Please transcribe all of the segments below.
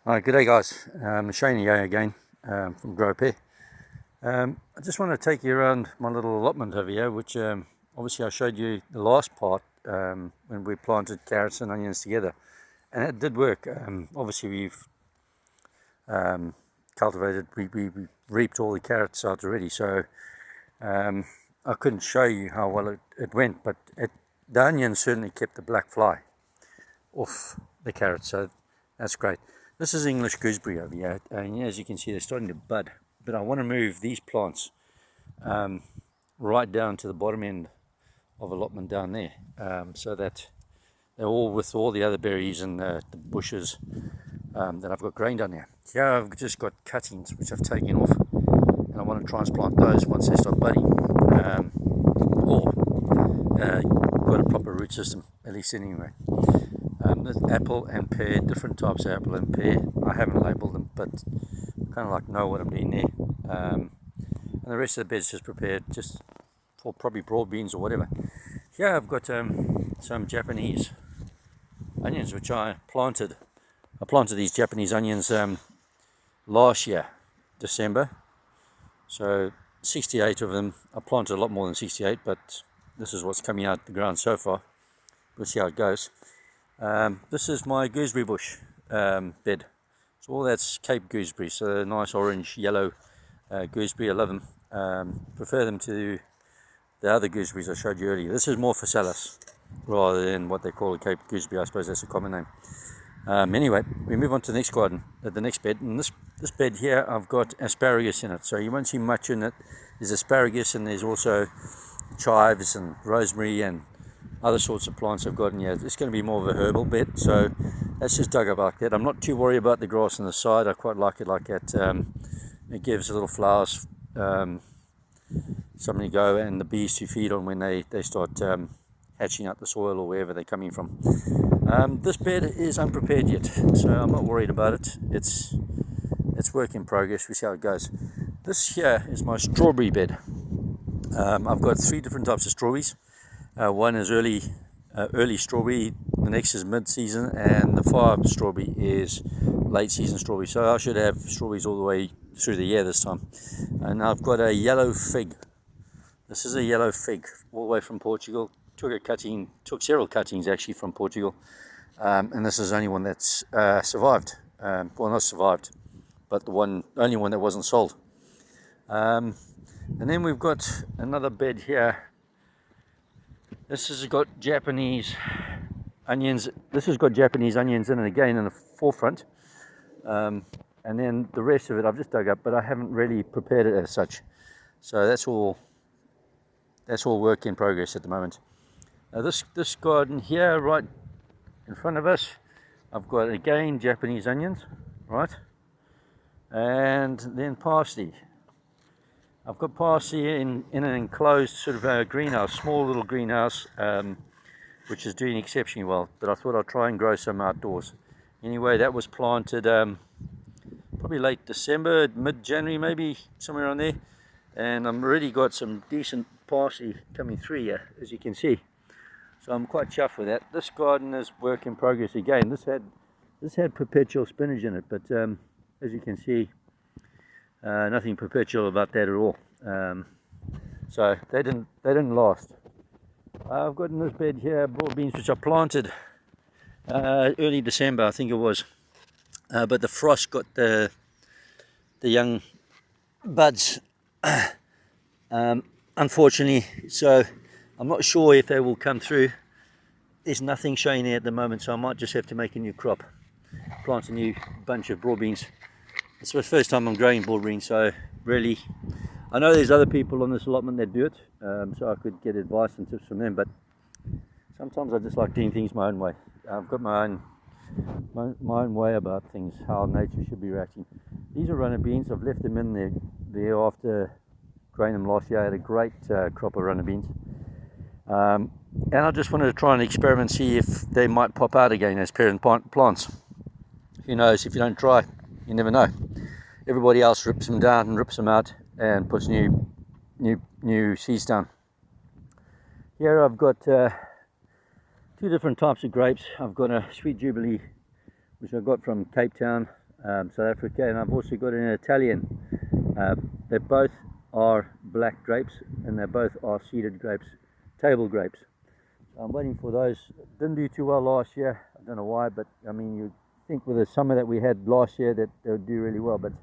Hi, good day guys. Shane here again from Grow Pear. I just want to take you around my little allotment over here, which obviously I showed you the last part when we planted carrots and onions together, and it did work. Obviously we've cultivated, we reaped all the carrots out already, so I couldn't show you how well it went, but the onions certainly kept the black fly off the carrots, so that's great. This is English gooseberry over here, and as you can see they're starting to bud, but I want to move these plants right down to the bottom end of allotment down there, so that they're all with all the other berries and the bushes that I've got growing down there. Here I've just got cuttings which I've taken off, and I want to transplant those once they start budding, or got a proper root system, at least anyway. There's apple and pear, different types of apple and pear. I haven't labelled them, but I kind of like know what I'm doing there. And the rest of the bed's just prepared just for probably broad beans or whatever. Here I've got some Japanese onions which I planted. I planted these Japanese onions last year, December. So 68 of them. I planted a lot more than 68, but this is what's coming out the ground so far. We'll see how it goes. This is my gooseberry bush bed. So all that's Cape gooseberry, so they're nice orange, yellow gooseberry. I love them. Prefer them to the other gooseberries I showed you earlier. This is more phasalis rather than what they call a Cape gooseberry. I suppose that's a common name. Anyway, we move on to the next garden, the next bed. And this bed here, I've got asparagus in it. So you won't see much in it. There's asparagus, and there's also chives and rosemary and other sorts of plants I've got in here. It's going to be more of a herbal bed, so that's just dug up like that. I'm not too worried about the grass on the side. I quite like it like that. It gives the little flowers something to go, and the bees to feed on when they start hatching out the soil or wherever they're coming from. This bed is unprepared yet, so I'm not worried about it. It's work in progress. We see how it goes. This here is my strawberry bed. I've got 3 different types of strawberries. One is early strawberry, the next is mid-season, and the far strawberry is late season strawberry. So I should have strawberries all the way through the year this time. And I've got a yellow fig. This is a yellow fig, all the way from Portugal. Took several cuttings actually from Portugal, and this is the only one that's survived. Well, not survived, but the only one that wasn't sold. And then we've got another bed here. This has got Japanese onions. This has got Japanese onions in it again in the forefront, and then the rest of it I've just dug up, but I haven't really prepared it as such. So that's all work in progress at the moment. This garden here, right in front of us, I've got again Japanese onions, right, and then parsley. I've got parsley in an enclosed sort of a greenhouse, small little greenhouse, which is doing exceptionally well, but I thought I'd try and grow some outdoors. Anyway, that was planted probably late December, mid-January maybe, somewhere around there, and I've already got some decent parsley coming through here, as you can see. So I'm quite chuffed with that. This garden is work in progress again. This had perpetual spinach in it, but as you can see, nothing perpetual about that at all. So they didn't last. I've got in this bed here broad beans which I planted early December, I think it was, but the frost got the young buds, unfortunately. So I'm not sure if they will come through. There's nothing showing there at the moment, so I might just have to make a new crop, plant a new bunch of broad beans. It's the first time I'm growing broad beans, so really, I know there's other people on this allotment that do it, so I could get advice and tips from them, but sometimes I just like doing things my own way. I've got my own way about things, how nature should be reacting. These are runner beans. I've left them in there after growing them last year. I had a great crop of runner beans. And I just wanted to try and experiment, see if they might pop out again as parent plants. Who knows? If you don't try, you never know. Everybody else rips them down and rips them out and puts new seeds down. Here I've got 2 different types of grapes. I've got a Sweet Jubilee, which I got from Cape Town, South Africa, and I've also got an Italian. They both are black grapes, and they both are seeded grapes, table grapes. So I'm waiting for those. Didn't do too well last year. I don't know why, but I mean, you think with the summer that we had last year that they would do really well, but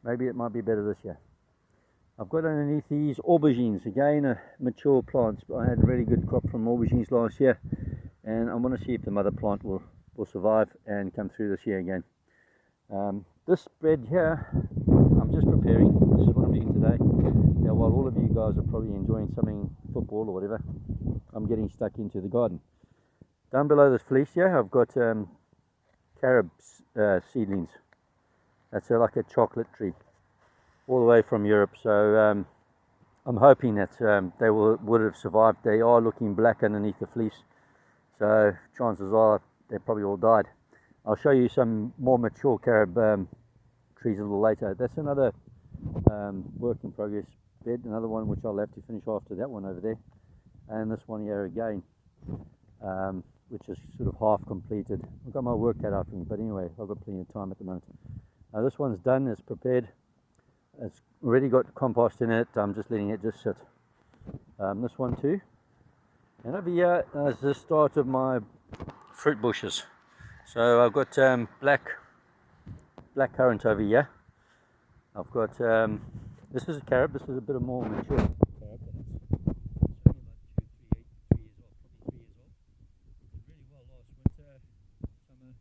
maybe it might be better this year. I've got underneath these aubergines, again mature plants. I had a really good crop from aubergines last year, and I want to see if the mother plant will survive and come through this year again. This spread here, I'm just preparing. This is what I'm doing today. Now, while all of you guys are probably enjoying something, football or whatever, I'm getting stuck into the garden. Down below this fleece here, I've got carob seedlings. That's like a chocolate tree, all the way from Europe. So I'm hoping that they would have survived. They are looking black underneath the fleece, so chances are they probably all died. I'll show you some more mature carob trees a little later. That's another work in progress bed, another one which I'll have to finish after that one over there, and this one here again, which is sort of half completed. I've got my work cut out for me, but anyway, I've got plenty of time at the moment. This one's done, it's prepared, it's already got compost in it. I'm just letting it just sit. This one too, and over here is the start of my fruit bushes. So I've got black currant over here. I've got this is a carob. This is a bit of more mature carob, but it's only about 3 years old, probably 3 years old. Did really well last winter, summer,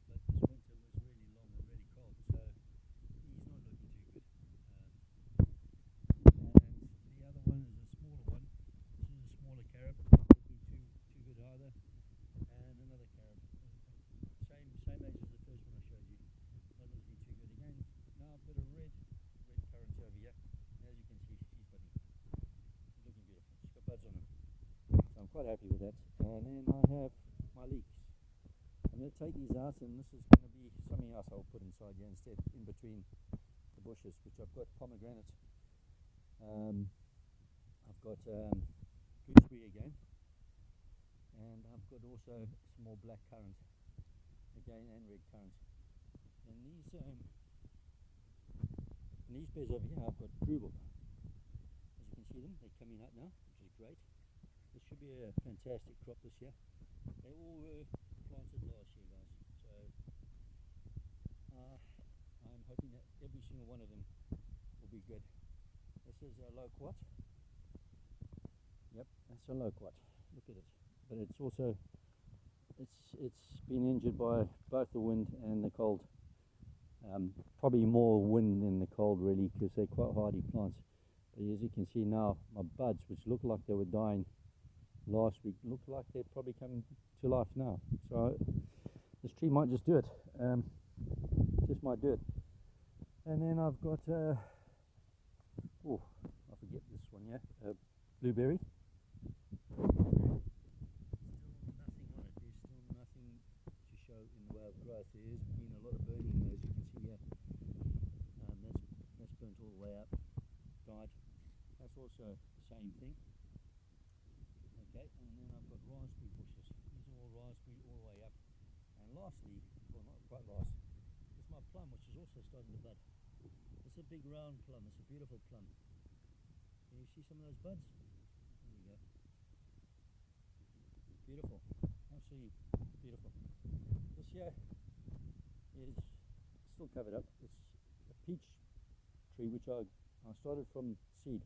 but this winter was really long and really cold, so he's not looking too good. And the other one is a smaller one. This is a smaller carob, not looking too good either. And another carob, same age as the first one I showed you, not looking too good again. Now I've got a red currant over here, and as you can see, she's budding. She's looking beautiful. She's got buds on her, so I'm quite happy with that. And then I have my leeks. I'm going to take these out, and this is going to be something else I'll put inside here instead, in between the bushes, which I've got pomegranate. I've got gooseberry again, and I've got also some more black currant again, and red currant. And these beds over here, I've got rhubarb. As you can see them, they're coming out now, which is great. This should be a fantastic crop this year. They all were planted last year, guys, so I'm hoping that every single one of them will be good. This is a loquat. Yep, that's a loquat. Look at it. But it's also it's been injured by both the wind and the cold. Probably more wind than the cold, really, because they're quite hardy plants. But as you can see now, my buds, which looked like they were dying last week, look like they're probably coming to life now. So this tree might just do it. Just might do it. And then I've got oh, I forget this one, yeah, blueberry. Growth. There has been a lot of burning there, as you can see here. That's burnt all the way up, died. That's also the same thing. Okay, and then I've got raspberry bushes. These are all raspberry all the way up. And lastly, well, not quite last, is my plum, which is also starting to bud. It's a big round plum. It's a beautiful plum. Can you see some of those buds? There we go. Beautiful. Absolutely beautiful. This here is still covered up. It's a peach tree which I started from seed,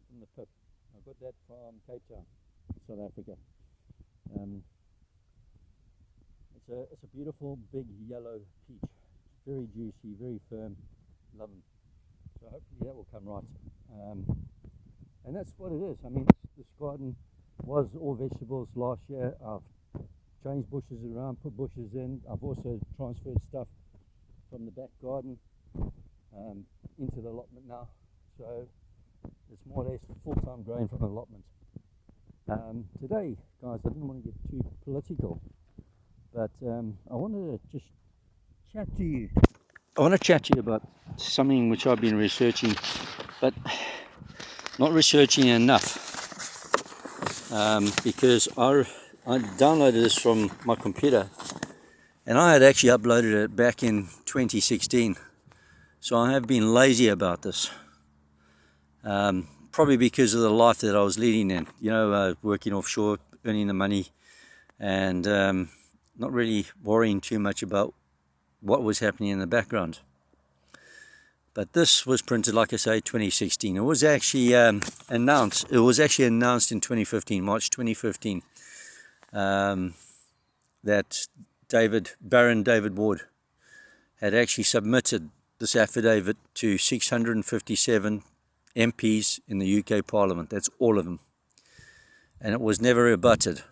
from the pip. I got that from Cape Town, South Africa. It's a beautiful big yellow peach. It's very juicy, very firm. Love them. So hopefully that will come right. And that's what it is. I mean, this garden was all vegetables last year. I've changed bushes around, put bushes in. I've also transferred stuff from the back garden into the allotment now. So it's more or less full-time growing from the allotment. Today, guys, I didn't want to get too political, but I wanted to just chat to you. I want to chat to you about something which I've been researching, but not researching enough, because I downloaded this from my computer, And I had actually uploaded it back in 2016. So I have been lazy about this. Probably because of the life that I was leading in. Working offshore, earning the money, and not really worrying too much about what was happening in the background. But this was printed, like I say, 2016. It was actually announced. It was actually announced in 2015, March 2015, that Baron David Ward had actually submitted this affidavit to 657 MPs in the UK Parliament. That's all of them. And it was never rebutted.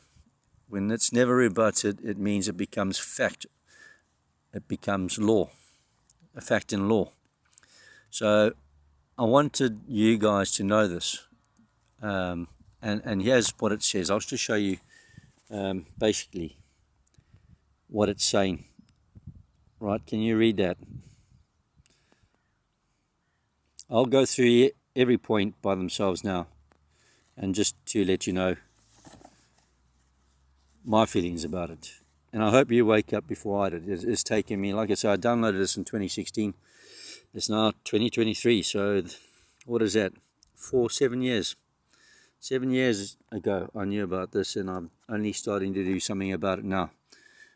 When it's never rebutted, it means it becomes fact. It becomes law, a fact in law. So I wanted you guys to know this. And here's what it says. I'll just show you basically what it's saying. Right, can you read that? I'll go through every point by themselves now, and just to let you know my feelings about it. And I hope you wake up before I did. It's taken me, like I said, I downloaded this in 2016. It's now 2023, so what is that? 7 years. 7 years ago I knew about this, and I'm only starting to do something about it now.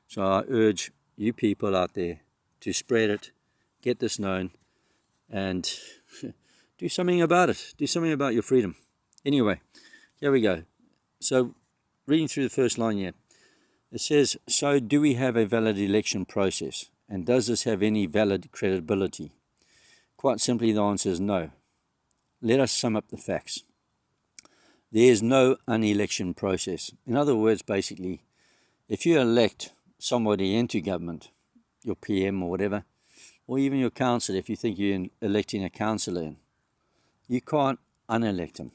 So I urge you people out there to spread it, get this known, and do something about it. Do something about your freedom. Anyway, here we go. So reading through the first line here, it says, so do we have a valid election process? And does this have any valid credibility? Quite simply, the answer is no. Let us sum up the facts. There is no unelection process. In other words, basically, if you elect somebody into government, your PM or whatever, or even your councillor, if you think you're electing a councillor in, you can't unelect him.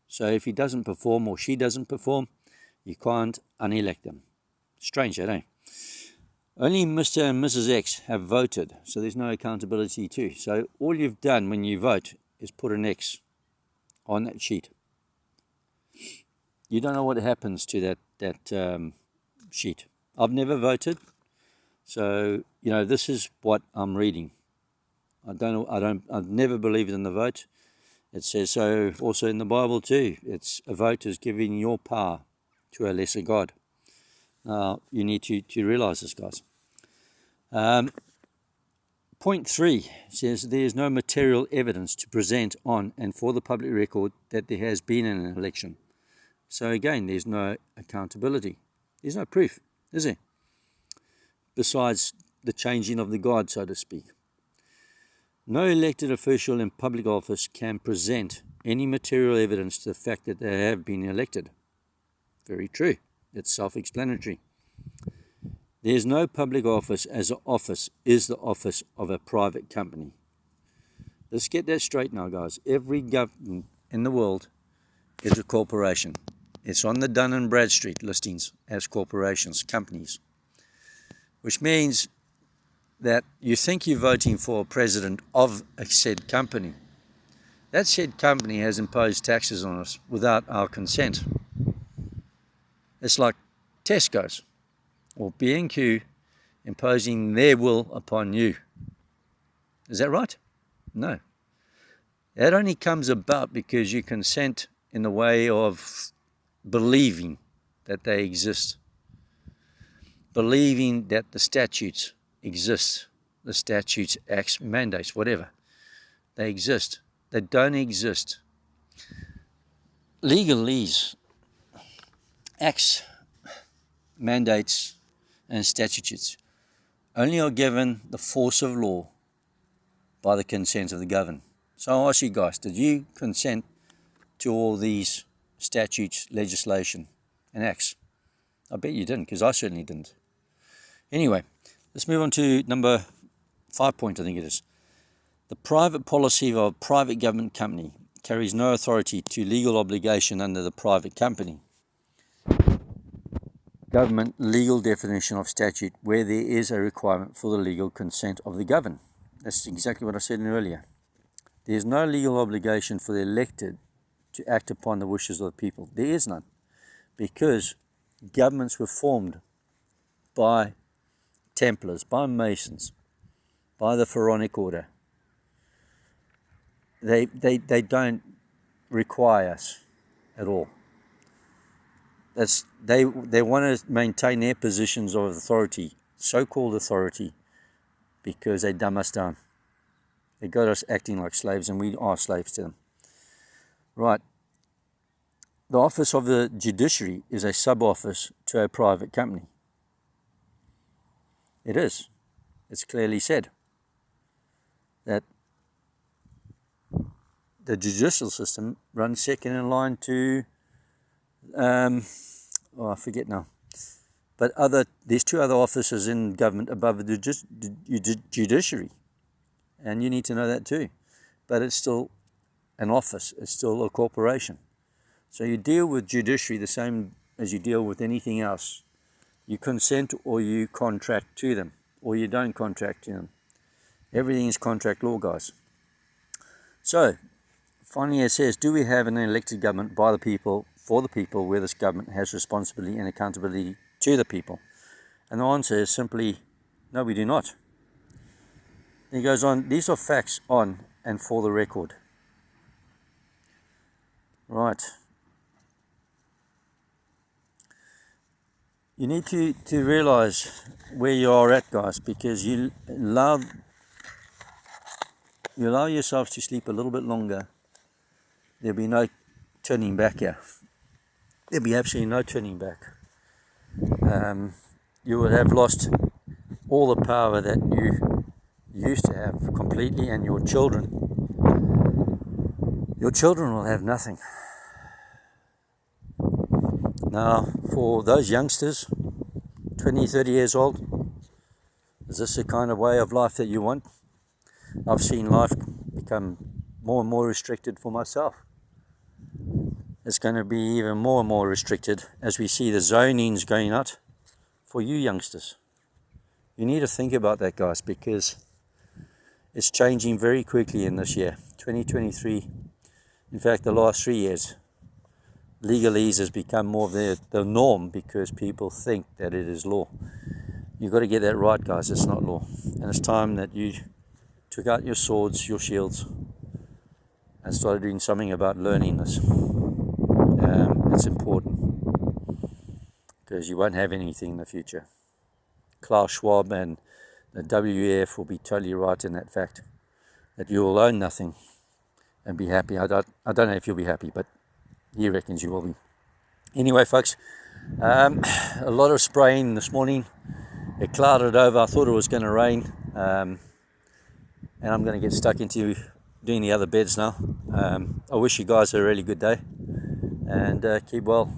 So if he doesn't perform or she doesn't perform, you can't unelect them. Strange, I know. Only Mr. and Mrs. X have voted, so there's no accountability too. So all you've done when you vote is put an X on that sheet. You don't know what happens to that sheet. I've never voted, so this is what I'm reading. I've never believed in the vote. It says so also in the Bible too. A vote is giving your power to a lesser God. Now, you need to realize this, guys. Point 3 says there is no material evidence to present on and for the public record that there has been an election. So again, there's no accountability. There's no proof, is there? Besides the changing of the guard, so to speak. No elected official in public office can present any material evidence to the fact that they have been elected. Very true. It's self-explanatory. There is no public office as an office is the office of a private company. Let's get that straight now, guys. Every government in the world is a corporation. It's on the Dun & Bradstreet listings as corporations, companies. Which means that you think you're voting for a president of a said company. That said company has imposed taxes on us without our consent. It's like Tesco's or B&Q imposing their will upon you. Is that right? No. That only comes about because you consent in the way of believing that they exist. Believing that the statutes exist. The statutes, acts, mandates, whatever. They exist. They don't exist. Legalese, acts, mandates, and statutes only are given the force of law by the consent of the governed. So I'll ask you guys, did you consent to all these statutes, legislation, and acts? I bet you didn't, because I certainly didn't. Anyway, let's move on to number 5 point, I think it is. The private policy of a private government company carries no authority to legal obligation under the private company government legal definition of statute where there is a requirement for the legal consent of the governed. That's exactly what I said earlier. There is no legal obligation for the elected to act upon the wishes of the people. There is none, because governments were formed by Templars, by Masons, by the Pharaonic order. They don't require us at all. They want to maintain their positions of authority, so-called authority, because they dumb us down. They got us acting like slaves, and we are slaves to them. Right. The office of the judiciary is a sub-office to a private company. It is. It's clearly said that the judicial system runs second in line to, I forget now. But there's two other offices in government above the judiciary. And you need to know that too. But it's still an office. It's still a corporation. So you deal with judiciary the same as you deal with anything else. You consent or you contract to them, or you don't contract to them. Everything is contract law, guys. So, finally it says, do we have an elected government by the people, for the people, where this government has responsibility and accountability to the people? And the answer is simply, no, we do not. He goes on, these are facts on and for the record. Right. You need to realize where you are at, guys, because you allow yourselves to sleep a little bit longer. There'll be no turning back here. There'll be absolutely no turning back. You will have lost all the power that you used to have completely, and your children will have nothing. Now, for those youngsters, 20, 30 years old, is this the kind of way of life that you want? I've seen life become more and more restricted for myself. It's going to be even more and more restricted as we see the zonings going out for you youngsters. You need to think about that, guys, because it's changing very quickly in this year, 2023. In fact, the last 3 years, legalese has become more of the norm because people think that it is law. You've got to get that right, guys. It's not law. And it's time that you took out your swords, your shields, and started doing something about learning this. It's important because you won't have anything in the future. Klaus Schwab and the WEF will be totally right in that fact, that you will own nothing and be happy. I don't know if you'll be happy, but he reckons you will be. Anyway, folks, a lot of spraying this morning. It clouded over. I thought it was going to rain, and I'm going to get stuck into doing the other beds now. I wish you guys a really good day, and keep well,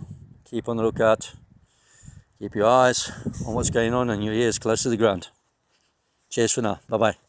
keep on the lookout, keep your eyes on what's going on and your ears close to the ground. Cheers for now. Bye bye.